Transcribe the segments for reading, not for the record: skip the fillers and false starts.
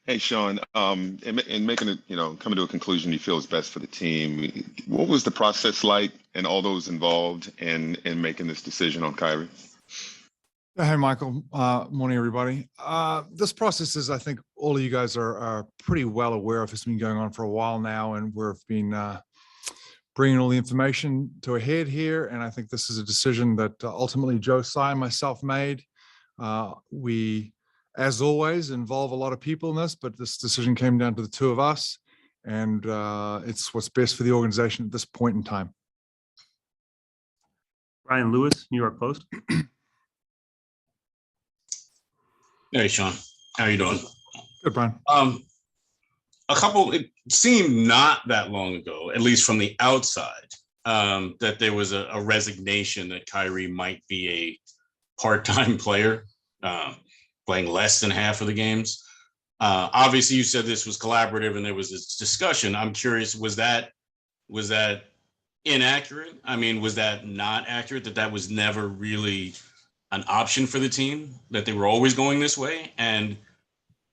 Hey, Sean, in making it, coming to a conclusion you feel is best for the team, what was the process like and all those involved in making this decision on Kyrie? Hey, Michael. Morning, everybody. This process is, I think all of you guys are pretty well aware of. It's been going on for a while now, and we've been bringing all the information to a head here. And I think this is a decision that ultimately Joe Tsai and myself made. We, as always, involve a lot of people in this, but this decision came down to the two of us, and it's what's best for the organization at this point in time. Ryan Lewis, New York Post. Hey, Sean, how you doing? Good, Brian. It seemed not that long ago, at least from the outside, that there was a resignation that Kyrie might be a part-time player, playing less than half of the games. Obviously, you said this was collaborative and there was this discussion. I'm curious, was that inaccurate? I mean, was that not accurate, that was never really an option for the team, that they were always going this way? And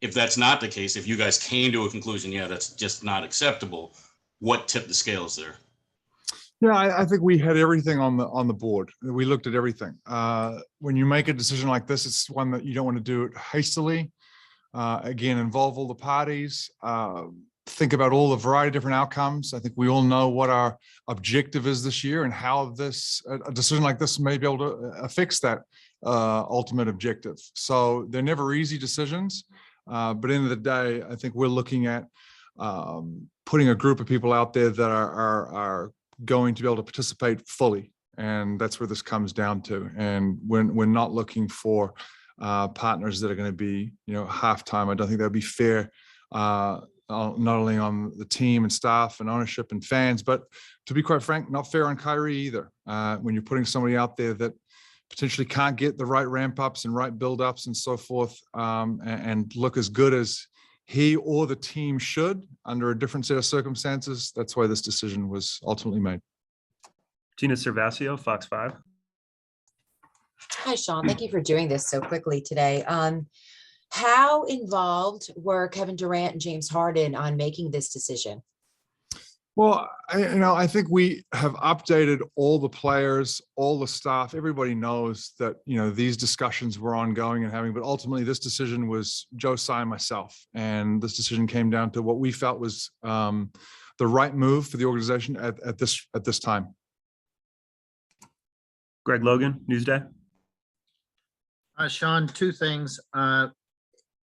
if that's not the case, if you guys came to a conclusion, yeah, that's just not acceptable, what tipped the scales there? Yeah, I think we had everything on the board. We looked at everything. When you make a decision like this, it's one that you don't want to do it hastily. Again, involve all the parties, think about all the variety of different outcomes. I think we all know what our objective is this year and how a decision like this may be able to fix that ultimate objective. So they're never easy decisions, but at the end of the day, I think we're looking at putting a group of people out there that are going to be able to participate fully, and that's where this comes down to. And we're not looking for partners that are going to be, half-time. I don't think that would be fair, not only on the team and staff and ownership and fans, but to be quite frank, not fair on Kyrie either. When you're putting somebody out there that potentially can't get the right ramp ups and right build ups and so forth, and look as good as he or the team should under a different set of circumstances, that's why this decision was ultimately made. Gina Cervasio, Fox 5. Hi, Sean. Thank you for doing this so quickly today. How involved were Kevin Durant and James Harden on making this decision? Well, I think we have updated all the players, all the staff. Everybody knows that, these discussions were ongoing and having, but ultimately this decision was Joe Tsai and myself. And this decision came down to what we felt was the right move for the organization at this time. Greg Logan, Newsday. Sean, two things.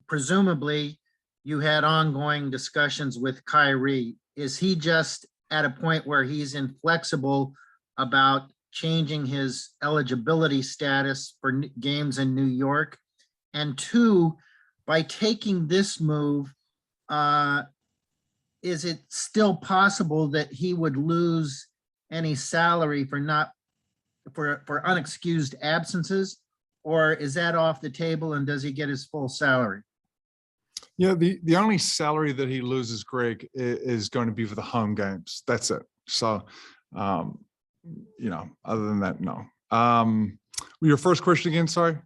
Presumably, you had ongoing discussions with Kyrie. Is he just at a point where he's inflexible about changing his eligibility status for games in New York? And two, by taking this move, is it still possible that he would lose any salary for unexcused absences? Or is that off the table, and does he get his full salary? Yeah, the only salary that he loses, Greg, is going to be for the home games. That's it. So, other than that, no. Your first question again, sorry?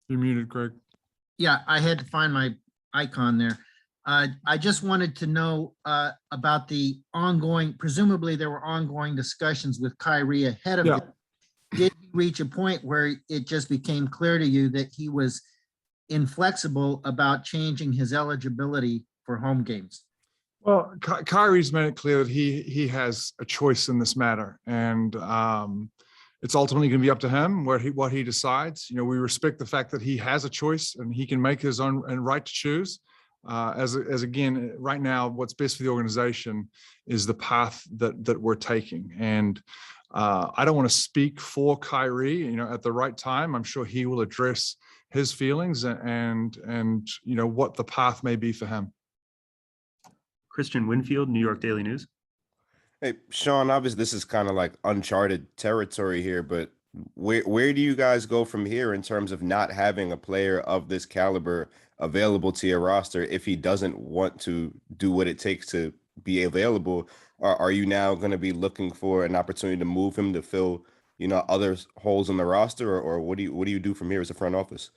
You're muted, Greg. Yeah, I had to find my icon there. I just wanted to know about the ongoing, presumably there were ongoing discussions with Kyrie ahead of it. Did he reach a point where it just became clear to you that he was inflexible about changing his eligibility for home games? Well, Kyrie's made it clear that he has a choice in this matter, and it's ultimately going to be up to him what he decides. We respect the fact that he has a choice and he can make his own and right to choose. As again, right now, what's best for the organization is the path that we're taking. And I don't want to speak for Kyrie, at the right time. I'm sure he will address his feelings and what the path may be for him. Christian Winfield, New York Daily News. Hey, Sean, obviously this is kind of like uncharted territory here, but where do you guys go from here in terms of not having a player of this caliber available to your roster if he doesn't want to do what it takes to be available? Are you now going to be looking for an opportunity to move him to fill, other holes in the roster, or what do you do from here as a front office?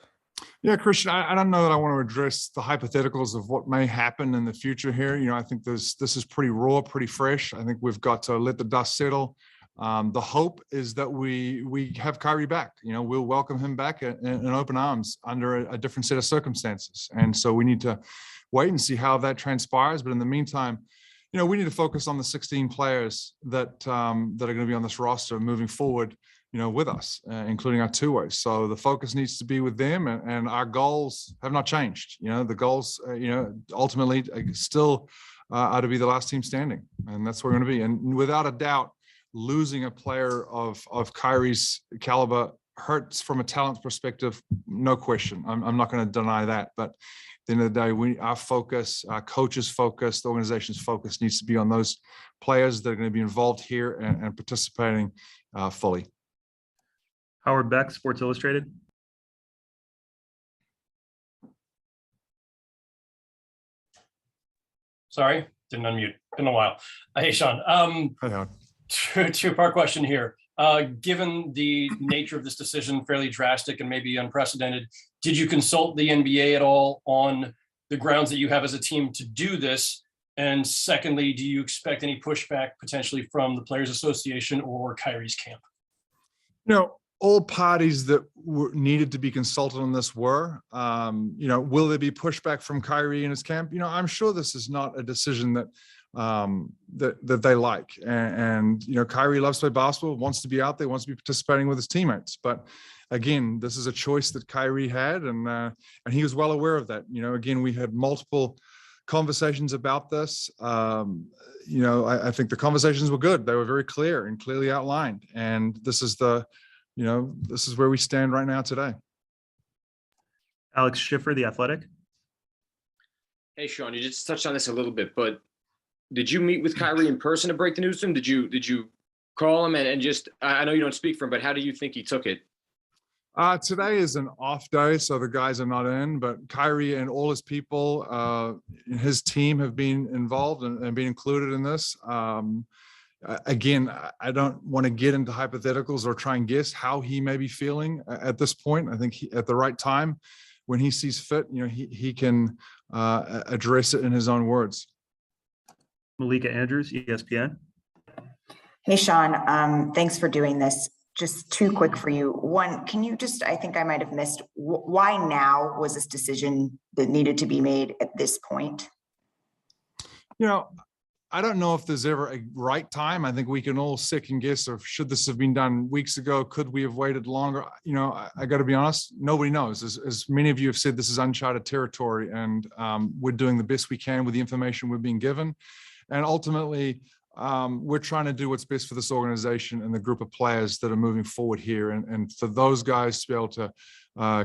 Yeah, Christian, I don't know that I want to address the hypotheticals of what may happen in the future here. I think this is pretty raw, pretty fresh. I think we've got to let the dust settle. The hope is that we have Kyrie back. We'll welcome him back in open arms under a different set of circumstances. And so we need to wait and see how that transpires. But in the meantime, we need to focus on the 16 players that are going to be on this roster moving forward, with us, including our two-ways. So the focus needs to be with them, and our goals have not changed. The goals, ultimately still are to be the last team standing, and that's where we're going to be. And without a doubt, losing a player of Kyrie's caliber hurts from a talent perspective, no question. I'm not going to deny that, but at the end of the day, our focus, our coaches' focus, the organization's focus needs to be on those players that are going to be involved here and participating fully. Howard Beck, Sports Illustrated. Sorry, didn't unmute. Been a while. Hey, Sean. Hi, Two-part question here. Given the nature of this decision, fairly drastic and maybe unprecedented, did you consult the NBA at all on the grounds that you have as a team to do this? And secondly, do you expect any pushback potentially from the Players Association or Kyrie's camp? All parties that needed to be consulted on this were, will there be pushback from Kyrie and his camp? I'm sure this is not a decision that they like. And Kyrie loves to play basketball, wants to be out there, wants to be participating with his teammates. But again, this is a choice that Kyrie had, and he was well aware of that. Again, we had multiple conversations about this. I think the conversations were good. They were very clear and clearly outlined. And this is this is where we stand right now today. Alex Schiffer, The Athletic. Hey, Sean, you just touched on this a little bit, but did you meet with Kyrie in person to break the news to him? Did you call him and just, I know you don't speak for him, but how do you think he took it? Today is an off day, so the guys are not in, but Kyrie and all his people, his team have been involved and been included in this. Again, I don't want to get into hypotheticals or try and guess how he may be feeling at this point. I think at the right time, when he sees fit, he can address it in his own words. Malika Andrews, ESPN. Hey, Sean, thanks for doing this. Just two quick for you. One, can you I think I might have missed, why now was this decision that needed to be made at this point? I don't know if there's ever a right time. I think we can all second guess of should this have been done weeks ago? Could we have waited longer? I got to be honest, nobody knows. As many of you have said, this is uncharted territory, and we're doing the best we can with the information we're being given. And ultimately, we're trying to do what's best for this organization and the group of players that are moving forward here. And for those guys to be able to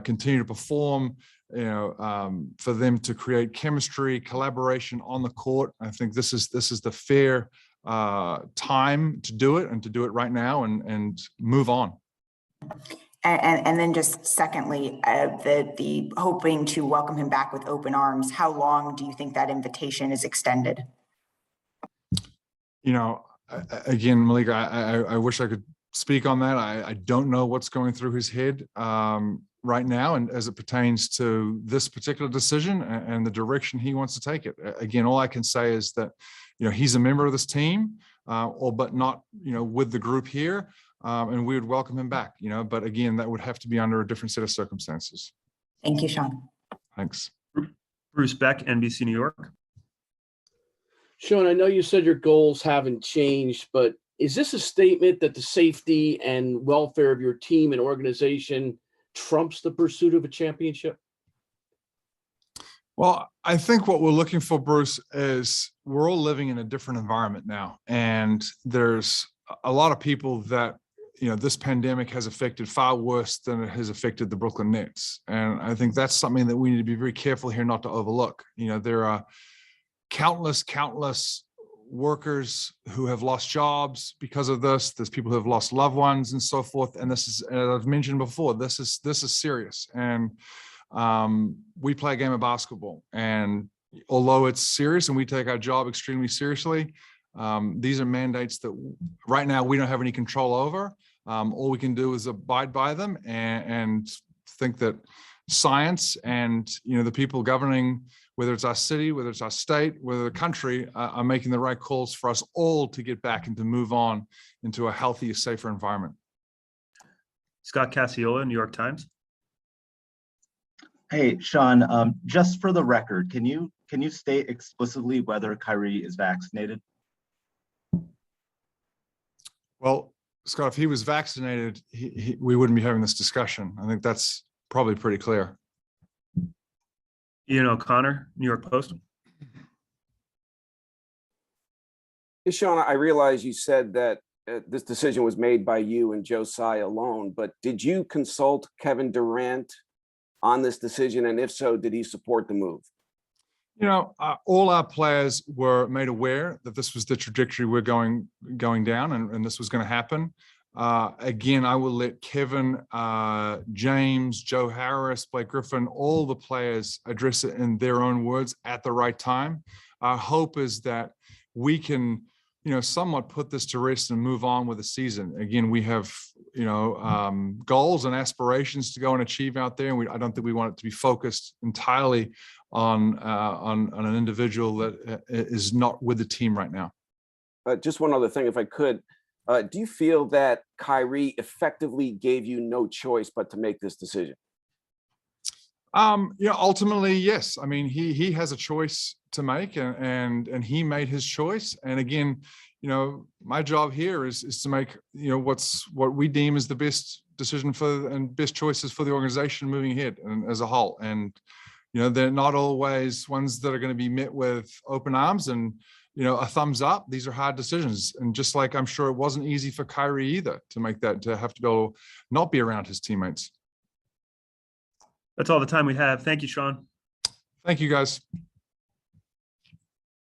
continue to perform, for them to create chemistry, collaboration on the court. I think this is the fair time to do it, and to do it right now and move on. And then just secondly, the hoping to welcome him back with open arms. How long do you think that invitation is extended? Again, Malika, I wish I could speak on that. I don't know what's going through his head right now, and as it pertains to this particular decision and the direction he wants to take it. Again, all I can say is that he's a member of this team, but not with the group here, and we would welcome him back. But again, that would have to be under a different set of circumstances. Thank you, Sean. Thanks. Bruce Beck, NBC New York. Sean, I know you said your goals haven't changed, but is this a statement that the safety and welfare of your team and organization trumps the pursuit of a championship? Well, I think what we're looking for, Bruce, is we're all living in a different environment now. And there's a lot of people that, this pandemic has affected far worse than it has affected the Brooklyn Nets. And I think that's something that we need to be very careful here not to overlook. There are countless workers who have lost jobs because of this. There's people who have lost loved ones and so forth. And this is, as I've mentioned before, this is serious. And we play a game of basketball. And although it's serious and we take our job extremely seriously, these are mandates that right now we don't have any control over. All we can do is abide by them and think that science and, the people governing, whether it's our city, whether it's our state, whether the country, are making the right calls for us all to get back and to move on into a healthier, safer environment. Scott Cassiola, New York Times. Hey, Sean, just for the record, can you state explicitly whether Kyrie is vaccinated? Well, Scott, if he was vaccinated, we wouldn't be having this discussion. I think that's probably pretty clear. Ian O'Connor, New York Post. Hey, Sean, I realize you said that this decision was made by you and Josiah alone, but did you consult Kevin Durant on this decision? And if so, did he support the move? All our players were made aware that this was the trajectory we're going down, and this was going to happen. Again, I will let Kevin, James, Joe Harris, Blake Griffin, all the players address it in their own words at the right time. Our hope is that we can, somewhat put this to rest and move on with the season. Again, we have, goals and aspirations to go and achieve out there, and I don't think we want it to be focused entirely on an individual that is not with the team right now. Just one other thing, if I could. Do you feel that Kyrie effectively gave you no choice but to make this decision? Ultimately, yes. I mean, he has a choice to make, and he made his choice. And again, my job here is to make, what we deem is the best decision and best choices for the organization moving ahead and as a whole. And, they're not always ones that are going to be met with open arms and, a thumbs up. These are hard decisions. And just like I'm sure it wasn't easy for Kyrie either to make that, to have to be able to not be around his teammates. That's all the time we have. Thank you, Sean. Thank you, guys.